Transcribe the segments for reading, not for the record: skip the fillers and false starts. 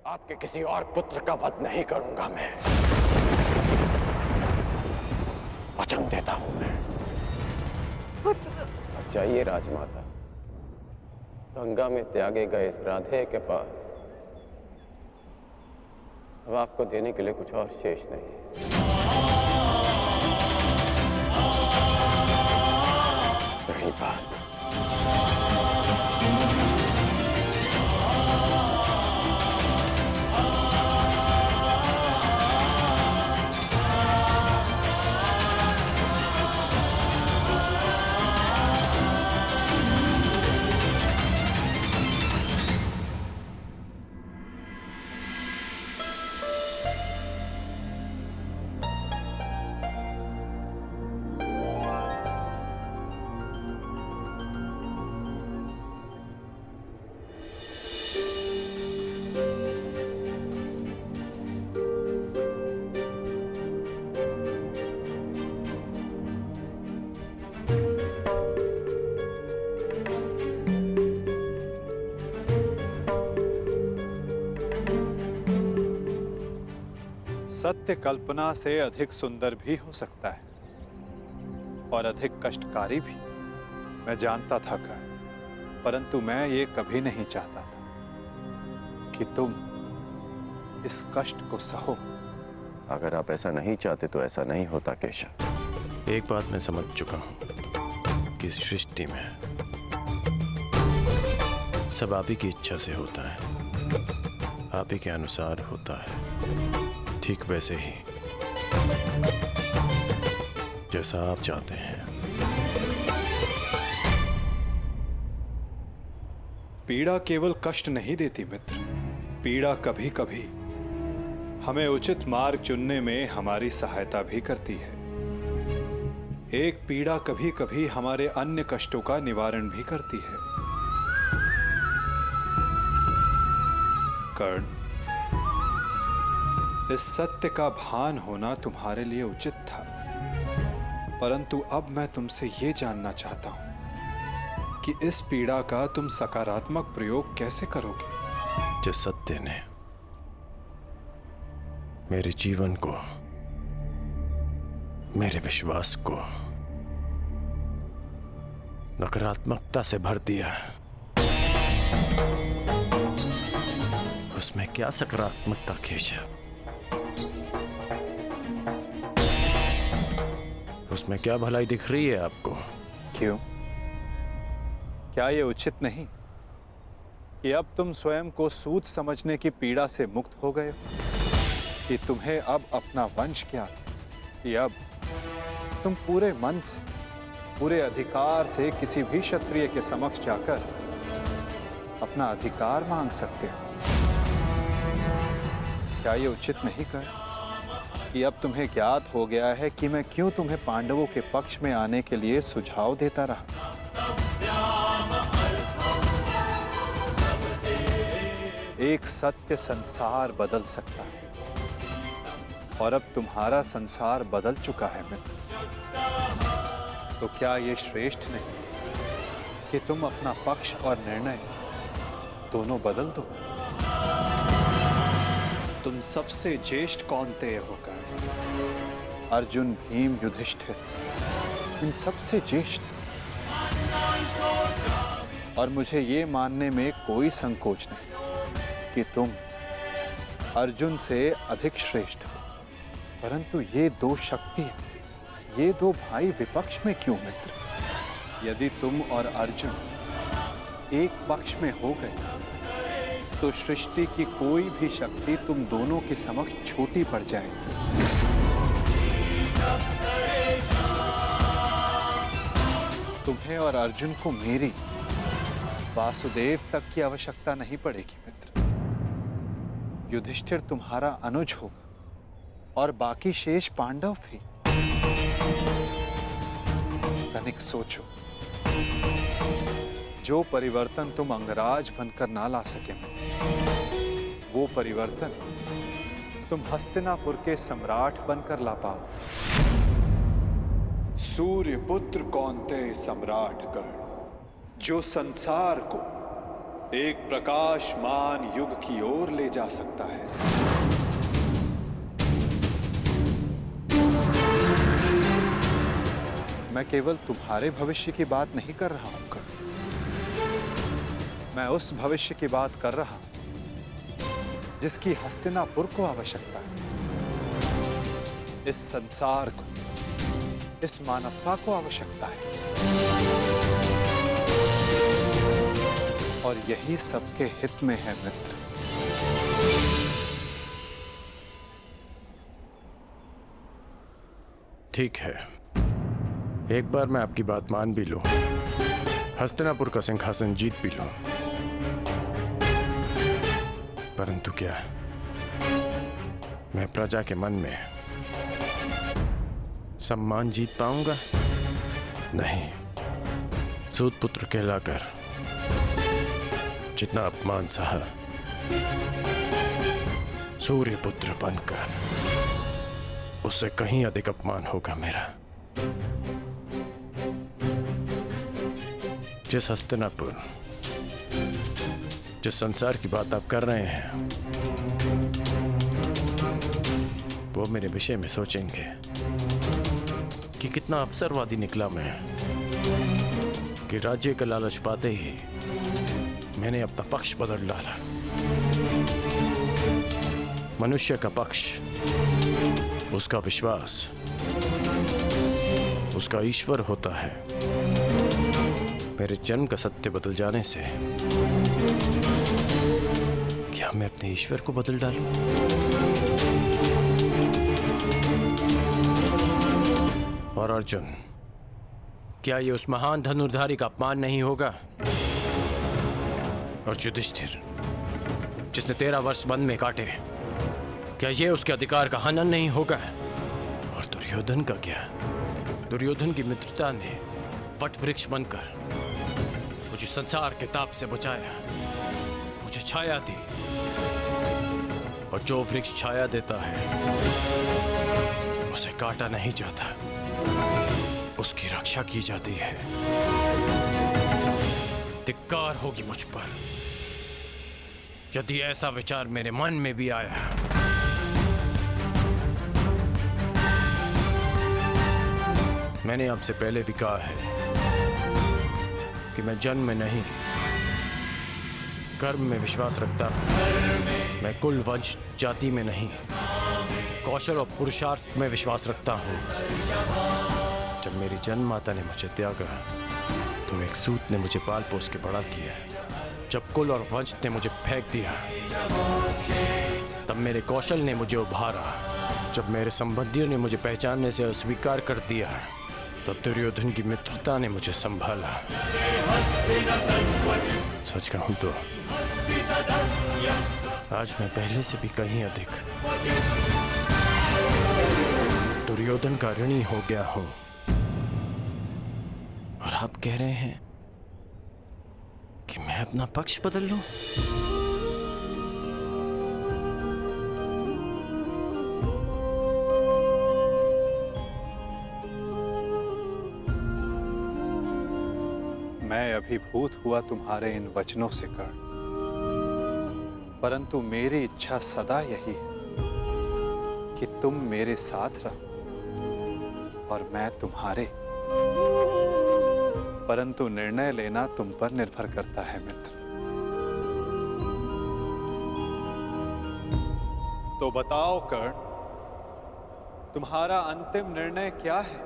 आपके किसी और पुत्र का वध नहीं करूंगा मैं। वचन देता हूं मैं। पुत्र। अब जाइए राजमाता, गंगा में त्यागे गए इस राधे के पास अब आपको देने के लिए कुछ और शेष नहीं है। रही बात सत्य कल्पना से अधिक सुंदर भी हो सकता है और अधिक कष्टकारी भी। मैं जानता था कर्ण, परंतु मैं ये कभी नहीं चाहता था कि तुम इस कष्ट को सहो। अगर आप ऐसा नहीं चाहते तो ऐसा नहीं होता केशव। एक बात मैं समझ चुका हूं कि इस सृष्टि में सब आप ही की इच्छा से होता है, आप ही के अनुसार होता है, ठीक वैसे ही जैसा आप चाहते हैं। पीड़ा केवल कष्ट नहीं देती मित्र, पीड़ा कभी कभी हमें उचित मार्ग चुनने में हमारी सहायता भी करती है। एक पीड़ा कभी कभी हमारे अन्य कष्टों का निवारण भी करती है। कर्ण, इस सत्य का भान होना तुम्हारे लिए उचित था, परंतु अब मैं तुमसे ये जानना चाहता हूं कि इस पीड़ा का तुम सकारात्मक प्रयोग कैसे करोगे। जिस सत्य ने मेरे जीवन को, मेरे विश्वास को नकारात्मकता से भर दिया, उसमें क्या सकारात्मकता केशव? उसमें क्या भलाई दिख रही है आपको? क्यों? क्या ये उचित नहीं कि अब तुम स्वयं को सूद समझने की पीड़ा से मुक्त हो गए हो? कि तुम्हें अब अपना वंश क्या, कि अब तुम पूरे मन से, पूरे अधिकार से किसी भी क्षत्रिय के समक्ष जाकर अपना अधिकार मांग सकते हो? क्या ये उचित नहीं कर कि अब तुम्हें ज्ञात हो गया है कि मैं क्यों तुम्हें पांडवों के पक्ष में आने के लिए सुझाव देता रहा? एक सत्य संसार बदल सकता है और अब तुम्हारा संसार बदल चुका है मित्र। तो क्या ये श्रेष्ठ नहीं कि तुम अपना पक्ष और निर्णय दोनों बदल दो? तुम सबसे ज्येष्ठ कौन्तेय होकर अर्जुन, भीम, युधिष्ठिर, इन सबसे ज्येष्ठ, और मुझे ये मानने में कोई संकोच नहीं कि तुम अर्जुन से अधिक श्रेष्ठ हो। परंतु ये दो शक्ति, ये दो भाई विपक्ष में क्यों मित्र? यदि तुम और अर्जुन एक पक्ष में हो गए तो सृष्टि की कोई भी शक्ति तुम दोनों के समक्ष छोटी पड़ जाएगी। तुम्हें और अर्जुन को मेरी, वासुदेव तक की आवश्यकता नहीं पड़ेगी मित्र। युधिष्ठिर तुम्हारा अनुज होगा और बाकी शेष पांडव भी। तनिक सोचो, जो परिवर्तन तुम अंगराज बनकर ना ला सके, वो परिवर्तन तुम हस्तिनापुर के सम्राट बनकर ला पाओ। सूर्यपुत्र कौन्तेय सम्राट कर्ण, जो संसार को एक प्रकाशमान युग की ओर ले जा सकता है। मैं केवल तुम्हारे भविष्य की बात नहीं कर रहा हूं कर्ण, मैं उस भविष्य की बात कर रहा हूं जिसकी हस्तिनापुर को आवश्यकता है, इस संसार को, इस मानवता को आवश्यकता है। और यही सबके हित में है मित्र। ठीक है, एक बार मैं आपकी बात मान भी लूं, हस्तिनापुर का सिंहासन जीत भी लूं, परंतु क्या मैं प्रजा के मन में सम्मान जीत पाऊंगा? नहीं। सूत पुत्र कहलाकर जितना अपमान सहा, सूर्य पुत्र बनकर उससे कहीं अधिक अपमान होगा मेरा। जिस हस्तिनापुर, जिस संसार की बात आप कर रहे हैं, वो मेरे विषय में सोचेंगे कि कितना अवसरवादी निकला मैं, कि राज्य का लालच पाते ही मैंने अपना पक्ष बदल डाला। मनुष्य का पक्ष, उसका विश्वास, उसका ईश्वर होता है। मेरे जन्म का सत्य बदल जाने से क्या मैं अपने ईश्वर को बदल डालूं? और अर्जुन, क्या ये उस महान धनुर्धारी का अपमान नहीं होगा? और युधिष्ठिर, जिसने 13 वर्ष वन में काटे, क्या ये उसके अधिकार का हनन नहीं होगा? और दुर्योधन का क्या? दुर्योधन की मित्रता ने वट वृक्ष बनकर मुझे संसार के ताप से बचाया, मुझे छाया दी, और जो वृक्ष छाया देता है उसे काटा नहीं जाता, उसकी रक्षा की जाती है। धिक्कार होगी मुझ पर यदि ऐसा विचार मेरे मन में भी आया। मैंने आपसे पहले भी कहा है कि मैं जन्म में नहीं, कर्म में विश्वास रखता हूं। मैं कुल, वंश, जाति में नहीं, कौशल और पुरुषार्थ में विश्वास रखता हूं। जब मेरी जन्म माता ने मुझे त्यागा तो एक सूत ने मुझे पाल पोस के बड़ा किया। जब कुल और वंश ने मुझे फेंक दिया तब मेरे कौशल ने मुझे उभारा। जब मेरे संबंधियों ने मुझे पहचानने से अस्वीकार कर दिया तब दुर्योधन की मित्रता ने मुझे संभाला। सच कहूं तो आज मैं पहले से भी कहीं अधिक दुर्योधन का ऋणी हो गया हूं। और आप कह रहे हैं कि मैं अपना पक्ष बदल लूं? मैं अभिभूत हुआ तुम्हारे इन वचनों से कर्ण, परंतु मेरी इच्छा सदा यही है कि तुम मेरे साथ रहो और मैं तुम्हारे। परंतु निर्णय लेना तुम पर निर्भर करता है मित्र। तो बताओ कर्ण, तुम्हारा अंतिम निर्णय क्या है?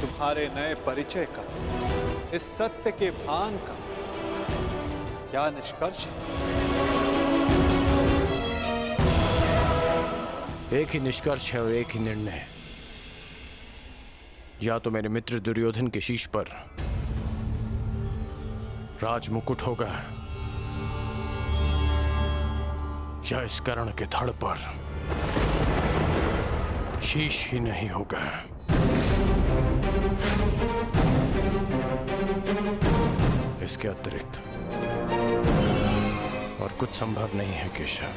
तुम्हारे नए परिचय का, इस सत्य के भान का क्या निष्कर्ष है? एक ही निष्कर्ष है और एक ही निर्णय। या तो मेरे मित्र दुर्योधन के शीश पर राज मुकुट होगा या इस कर्ण के धड़ पर शीश ही नहीं होगा। इसके अतिरिक्त और कुछ संभव नहीं है केशव।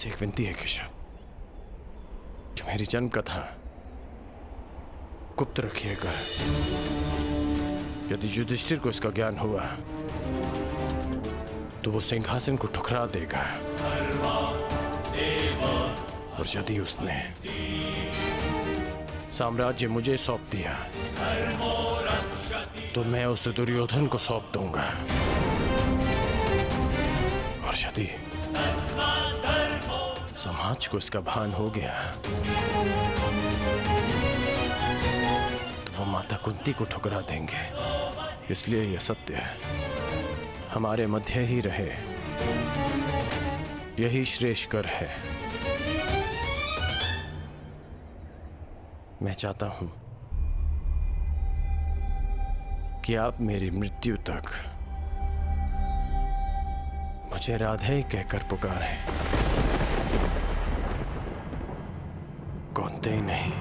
आपसे एक विनती है केशव कि मेरी जन्म कथा गुप्त रखिएगा। यदि युधिष्ठिर को इसका ज्ञान हुआ तो वो सिंहासन को ठुकरा देगा, और यदि उसने साम्राज्य मुझे सौंप दिया तो मैं उसे दुर्योधन को सौंप दूंगा, और यदि समाज को इसका भान हो गया तो वो माता कुंती को ठुकरा देंगे। इसलिए यह सत्य हमारे मध्य ही रहे, यही श्रेष्ठकर है। मैं चाहता हूं कि आप मेरी मृत्यु तक मुझे राधे कहकर पुकारें, कौनते ही नहीं।